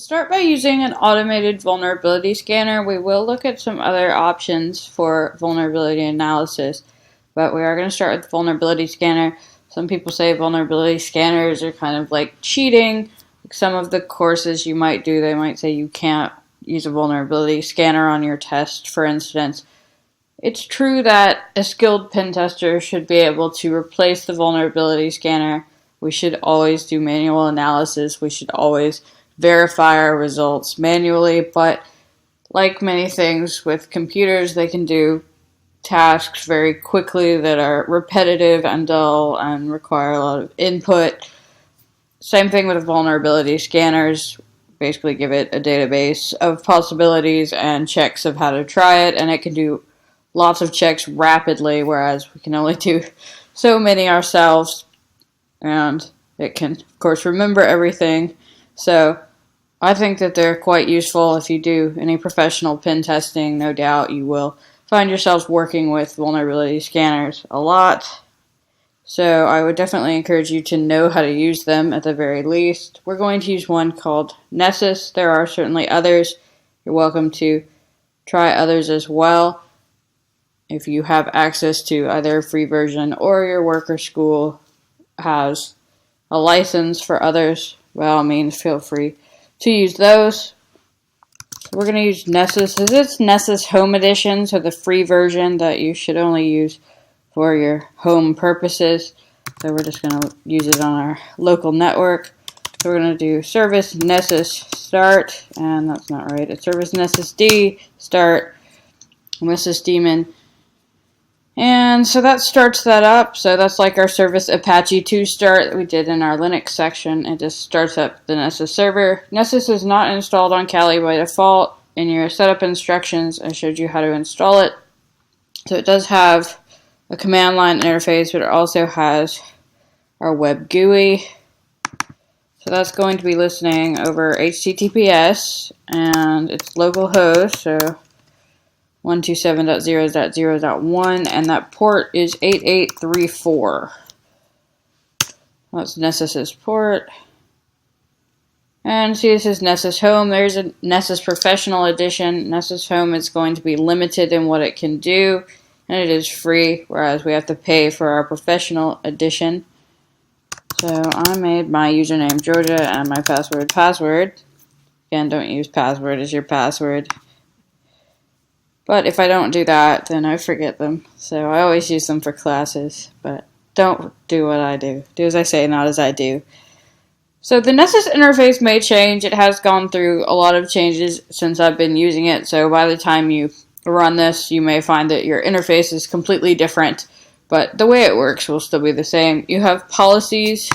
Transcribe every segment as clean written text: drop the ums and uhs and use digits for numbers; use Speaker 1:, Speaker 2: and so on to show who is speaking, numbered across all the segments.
Speaker 1: start by using an automated vulnerability scanner. We will look at some other options for vulnerability analysis, but we are going to start with the vulnerability scanner. Some people say vulnerability scanners are kind of like cheating. Some of the courses you might do, they might say you can't use a vulnerability scanner on your test, for instance. It's true that a skilled pen tester should be able to replace the vulnerability scanner. We should always do manual analysis. We should always verify our results manually, but like many things with computers, they can do tasks very quickly that are repetitive and dull and require a lot of input. Same thing with vulnerability scanners. Basically give it a database of possibilities and checks of how to try it, and it can do lots of checks rapidly, whereas we can only do so many ourselves, and it can, of course, remember everything. So I think that they're quite useful. If you do any professional pen testing, no doubt you will find yourselves working with vulnerability scanners a lot. So I would definitely encourage you to know how to use them at the very least. We're going to use one called Nessus. There are certainly others. You're welcome to try others as well. If you have access to either a free version or your work or school has a license for others, by all means, feel free to use those. So we're going to use Nessus. This is Nessus Home Edition, so the free version that you should only use for your home purposes. So we're just going to use it on our local network. So we're going to do service Nessus start, and that's not right. It's service Nessus D start Nessus daemon. And so that starts that up. So that's like our service Apache 2 start that we did in our Linux section. It just starts up the Nessus server. Nessus is not installed on Kali by default. In your setup instructions, I showed you how to install it. So it does have a command line interface, but it also has our web GUI. So that's going to be listening over HTTPS, and it's localhost, so 127.0.0.1, and that port is 8834. That's Nessus's port. And see, this is Nessus Home. There's a Nessus Professional Edition. Nessus Home is going to be limited in what it can do, and it is free, whereas we have to pay for our Professional Edition. So I made my username Georgia and my password. Again, don't use password as your password. But if I don't do that, then I forget them. So I always use them for classes, but don't do what I do. Do as I say, not as I do. So the Nessus interface may change. It has gone through a lot of changes since I've been using it. So by the time you run this, you may find that your interface is completely different, but the way it works will still be the same. You have policies,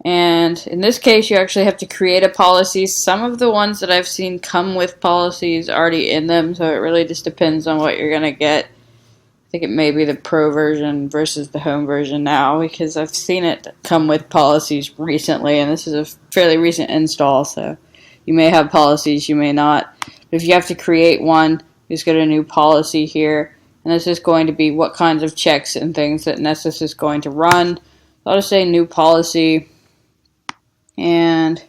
Speaker 1: and in this case, you actually have to create a policy. Some of the ones that I've seen come with policies already in them, so it really just depends on what you're going to get. I think it may be the pro version versus the home version now, because I've seen it come with policies recently, and this is a fairly recent install, so you may have policies, you may not. But if you have to create one, just go to new policy here, and this is going to be what kinds of checks and things that Nessus is going to run. I'll just say new policy, and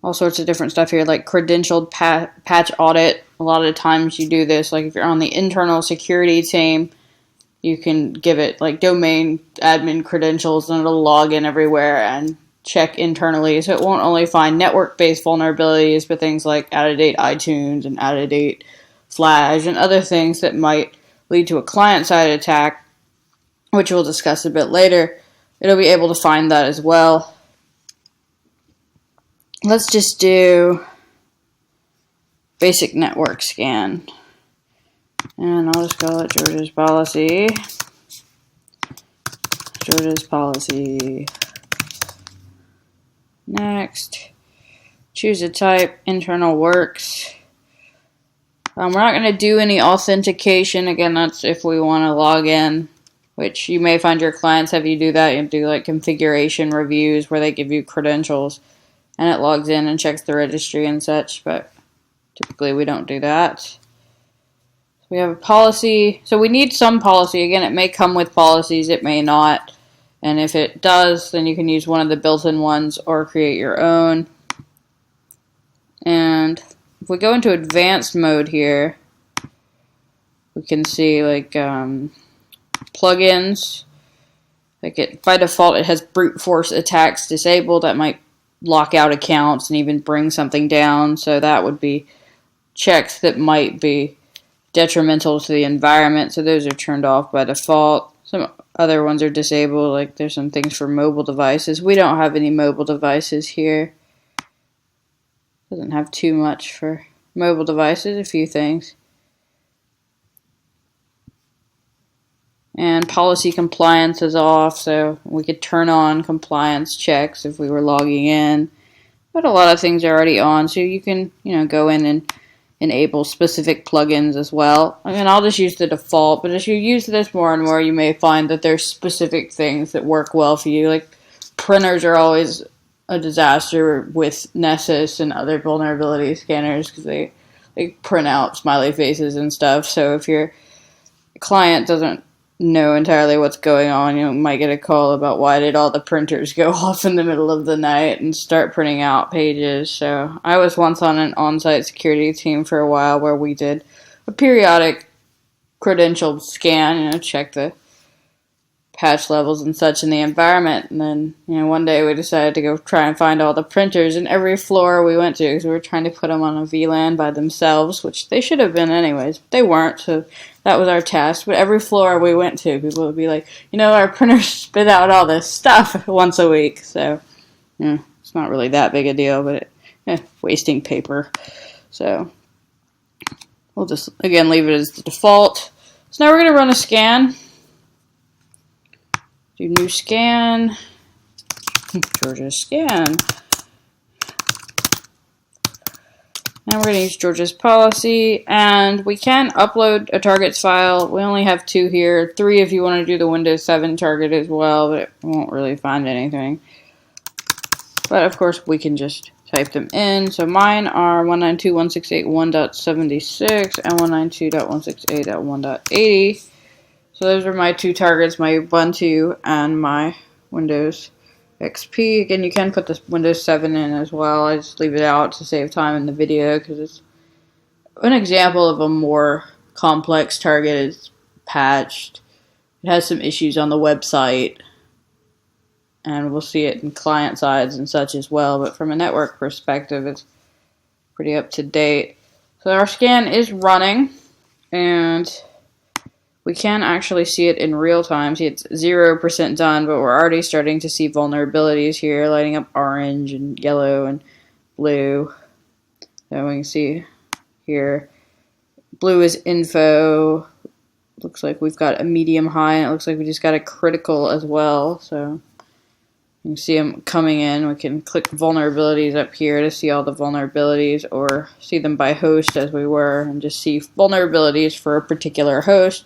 Speaker 1: all sorts of different stuff here, like credentialed patch audit. A lot of the times you do this, like if you're on the internal security team, you can give it like domain admin credentials, and it'll log in everywhere and check internally. So it won't only find network-based vulnerabilities, but things like out-of-date iTunes and out-of-date Flash and other things that might lead to a client-side attack, which we'll discuss a bit later. It'll be able to find that as well. Let's just do basic network scan. And I'll just call it Georgia's policy. Georgia's policy. Next. Choose a type. Internal works. We're not going to do any authentication. Again, that's if we want to log in, which you may find your clients have you do that. You do like configuration reviews where they give you credentials, and it logs in and checks the registry and such, but typically we don't do that. We have a policy, so we need some policy. Again, it may come with policies, it may not, and if it does, then you can use one of the built-in ones or create your own. And if we go into advanced mode here, we can see like plugins. Like by default, it has brute force attacks disabled. That might lock out accounts and even bring something down. So that would be checks that might be detrimental to the environment. So those are turned off by default. Some other ones are disabled. Like there's some things for mobile devices. We don't have any mobile devices here. Doesn't have too much for mobile devices. A few things. And policy compliance is off, so we could turn on compliance checks if we were logging in. But a lot of things are already on, so you can, go in and enable specific plugins as well. I mean, I'll just use the default, but as you use this more and more, you may find that there's specific things that work well for you. Like printers are always a disaster with Nessus and other vulnerability scanners because they print out smiley faces and stuff. So if your client doesn't know entirely what's going on, you might get a call about why did all the printers go off in the middle of the night and start printing out pages. So I was once on an on-site security team for a while where we did a periodic credential scan, check the patch levels and such in the environment. And then, one day we decided to go try and find all the printers in every floor we went to because we were trying to put them on a VLAN by themselves, which they should have been anyways, but they weren't. So that was our task. But every floor we went to, people would be like, our printers spit out all this stuff once a week. So it's not really that big a deal, but wasting paper. So we'll just, again, leave it as the default. So now we're going to run a scan. Do new scan. Georgia's scan. And we're going to use Georgia's policy. And we can upload a targets file. We only have 2 here. 3 if you want to do the Windows 7 target as well, but it won't really find anything. But of course, we can just type them in. So mine are 192.168.1.76 and 192.168.1.80. So those are my 2 targets, my Ubuntu and my Windows XP. Again, you can put this Windows 7 in as well. I just leave it out to save time in the video because it's an example of a more complex target. It's patched. It has some issues on the website. And we'll see it in client sides and such as well. But from a network perspective, it's pretty up to date. So our scan is running. And we can actually see it in real time. See, it's 0% done, but we're already starting to see vulnerabilities here, lighting up orange and yellow and blue. So we can see here, blue is info. Looks like we've got a medium high, and it looks like we just got a critical as well. So you can see them coming in. We can click vulnerabilities up here to see all the vulnerabilities, or see them by host as we were, and just see vulnerabilities for a particular host.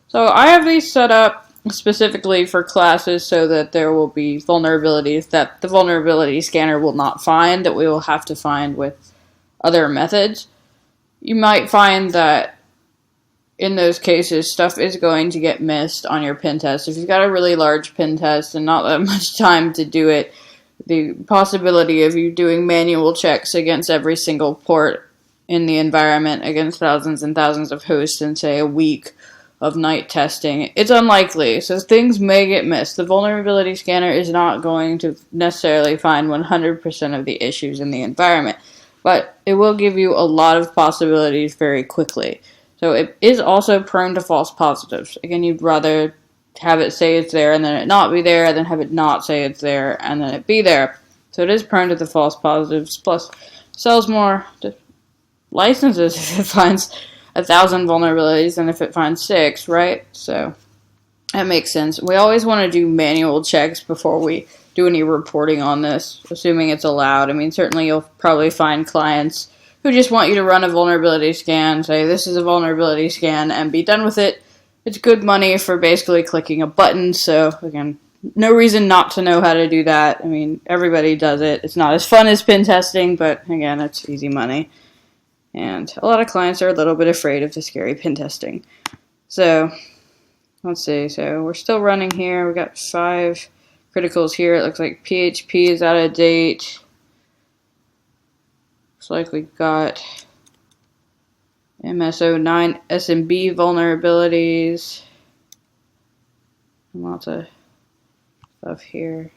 Speaker 1: So I have these set up specifically for classes so that there will be vulnerabilities that the vulnerability scanner will not find, that we will have to find with other methods. You might find that in those cases, stuff is going to get missed on your pen test. If you've got a really large pen test and not that much time to do it, the possibility of you doing manual checks against every single port in the environment against thousands and thousands of hosts in, say, a week of night testing, it's unlikely, so things may get missed. The vulnerability scanner is not going to necessarily find 100% of the issues in the environment, but it will give you a lot of possibilities very quickly. So it is also prone to false positives. Again, you'd rather have it say it's there and then it not be there, than have it not say it's there and then it be there. So it is prone to the false positives, plus sells more licenses if it finds 1,000 vulnerabilities than if it finds 6, right? So that makes sense. We always want to do manual checks before we do any reporting on this, assuming it's allowed. I mean, certainly you'll probably find clients who just want you to run a vulnerability scan, say this is a vulnerability scan, and be done with it. It's good money for basically clicking a button, so again, no reason not to know how to do that. I mean, everybody does it. It's not as fun as pen testing, but again, it's easy money. And a lot of clients are a little bit afraid of the scary pen testing. So, let's see. So, we're still running here. We got 5 criticals here. It looks like PHP is out of date. Looks like we got MS09 SMB vulnerabilities. Lots of stuff here.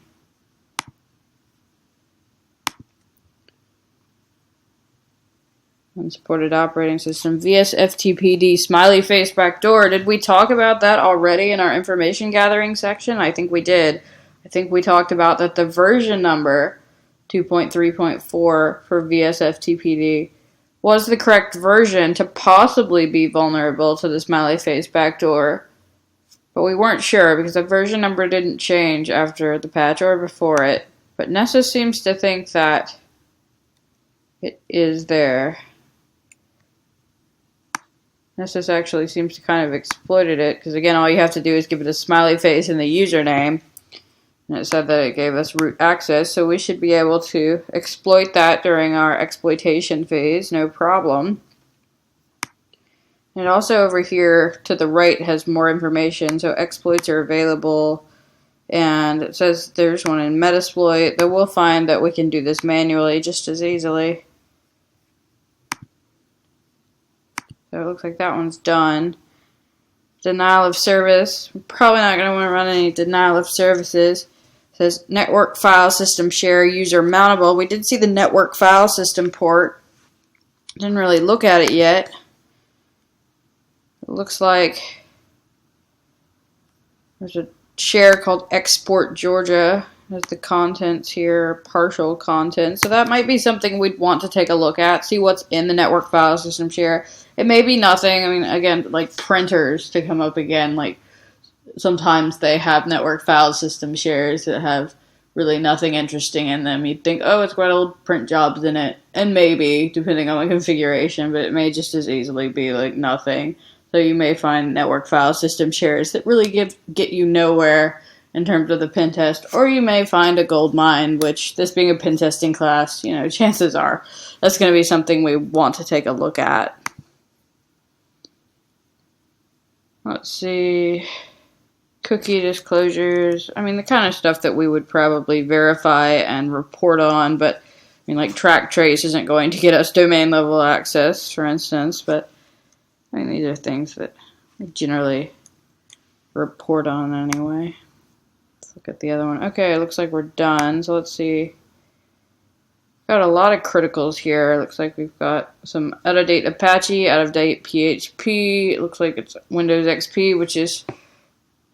Speaker 1: Unsupported operating system, VSFTPD, smiley face backdoor. Did we talk about that already in our information gathering section? I think we did. I think we talked about that the version number 2.3.4 for VSFTPD was the correct version to possibly be vulnerable to the smiley face backdoor. But we weren't sure because the version number didn't change after the patch or before it. But Nessus seems to think that it is there. Nessus actually seems to kind of exploited it, because again, all you have to do is give it a smiley face in the username, and it said that it gave us root access, so we should be able to exploit that during our exploitation phase, no problem. And also over here to the right has more information, so exploits are available, and it says there's one in Metasploit, though we'll find that we can do this manually just as easily. So it looks like that one's done. Denial of service. We're probably not going to want to run any denial of services. It says network file system share user mountable. We did see the network file system port. Didn't really look at it yet. It looks like there's a share called Export Georgia. There's the contents here, partial content. So that might be something we'd want to take a look at, see what's in the network file system share. It may be nothing. I mean, again, like printers to come up again, like sometimes they have network file system shares that have really nothing interesting in them. You'd think, oh, it's got old print jobs in it. And maybe, depending on the configuration, but it may just as easily be like nothing. So you may find network file system shares that really get you nowhere in terms of the pen test, or you may find a gold mine, which, this being a pen testing class, you know, chances are that's going to be something we want to take a look at. Let's see, cookie disclosures. I mean, the kind of stuff that we would probably verify and report on, but I mean, like track trace isn't going to get us domain level access, for instance, but I mean, these are things that we generally report on anyway. Look at the other one. Okay, it looks like we're done. So let's see. Got a lot of criticals here. Looks like we've got some out-of-date Apache, out-of-date PHP. It looks like it's Windows XP, which is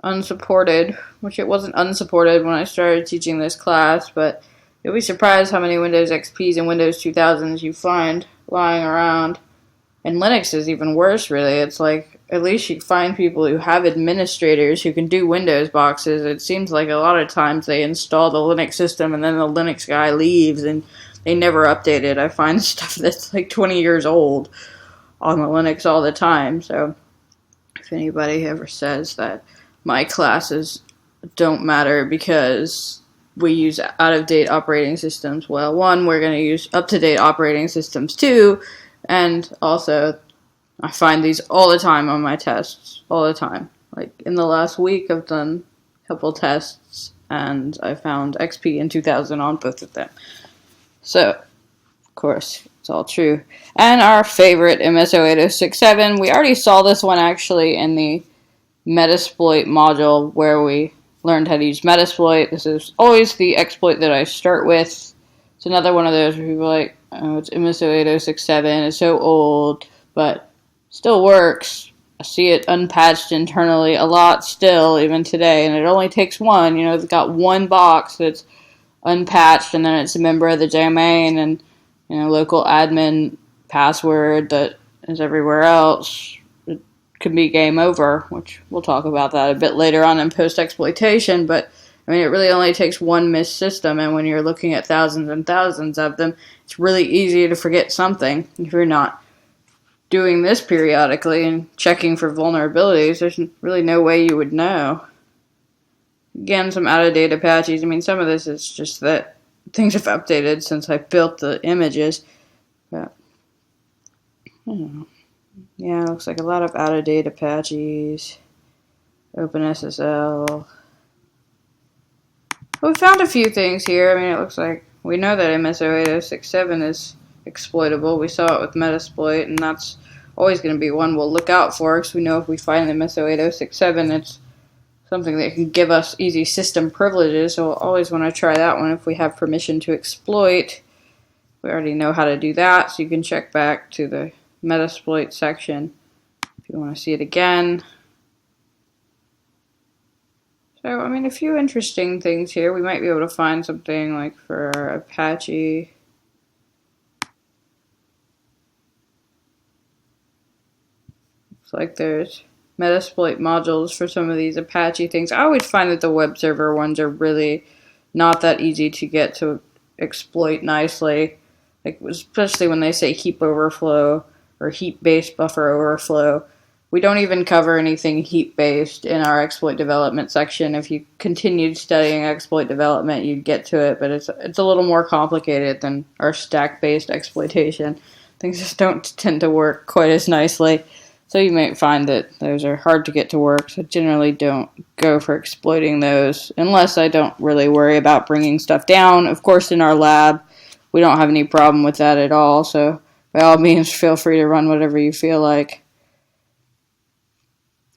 Speaker 1: unsupported, which it wasn't unsupported when I started teaching this class, but you'll be surprised how many Windows XPs and Windows 2000s you find lying around. And Linux is even worse, really. It's like, at least you find people who have administrators who can do Windows boxes. It seems like a lot of times they install the Linux system and then the Linux guy leaves and they never update it. I find stuff that's like 20 years old on the Linux all the time. So if anybody ever says that my classes don't matter because we use out-of-date operating systems, well, one, we're going to use up-to-date operating systems too, and also I find these all the time on my tests, all the time. Like in the last week I've done a couple tests and I found XP and 2000 on both of them. So, of course, it's all true. And our favorite MS-08067, we already saw this one actually in the Metasploit module where we learned how to use Metasploit. This is always the exploit that I start with. It's another one of those where people are like, oh, it's MS-08067, it's so old, but still works. I see it unpatched internally a lot still, even today, and it only takes one. You know, it's got one box that's unpatched, and then it's a member of the domain, and, you know, local admin password that is everywhere else. It could be game over, which we'll talk about that a bit later on in post-exploitation, but I mean, it really only takes one missed system, and when you're looking at thousands and thousands of them, it's really easy to forget something. If you're not doing this periodically and checking for vulnerabilities, there's really no way you would know. Again, some out-of-date Apaches. I mean, some of this is just that things have updated since I built the images. But, I don't know. Yeah, it looks like a lot of out-of-date Apaches. OpenSSL. Well, we found a few things here. I mean, it looks like we know that MS-08067 is exploitable. We saw it with Metasploit, and that's always going to be one we'll look out for, because we know if we find the MIS08067, it's something that can give us easy system privileges, so we'll always want to try that one if we have permission to exploit. We already know how to do that, so you can check back to the Metasploit section if you want to see it again. So, I mean, a few interesting things here. We might be able to find something like for Apache. Looks like there's Metasploit modules for some of these Apache things. I always find that the web server ones are really not that easy to get to exploit nicely. Like, especially when they say heap overflow or heap-based buffer overflow. We don't even cover anything heap-based in our exploit development section. If you continued studying exploit development, you'd get to it, but it's a little more complicated than our stack-based exploitation. Things just don't tend to work quite as nicely. So you might find that those are hard to get to work, so generally don't go for exploiting those unless I don't really worry about bringing stuff down. Of course, in our lab, we don't have any problem with that at all, so by all means, feel free to run whatever you feel like.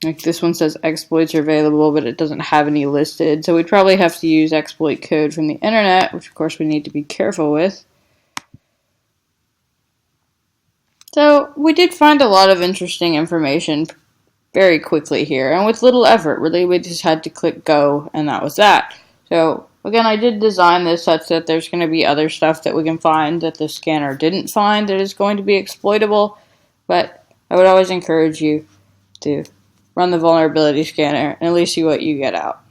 Speaker 1: Like this one says exploits are available, but it doesn't have any listed. So we'd probably have to use exploit code from the internet, which of course we need to be careful with. So we did find a lot of interesting information very quickly here, and with little effort. Really, we just had to click go, and that was that. So again, I did design this such that there's going to be other stuff that we can find that the scanner didn't find that is going to be exploitable, but I would always encourage you to run the vulnerability scanner and at least see what you get out.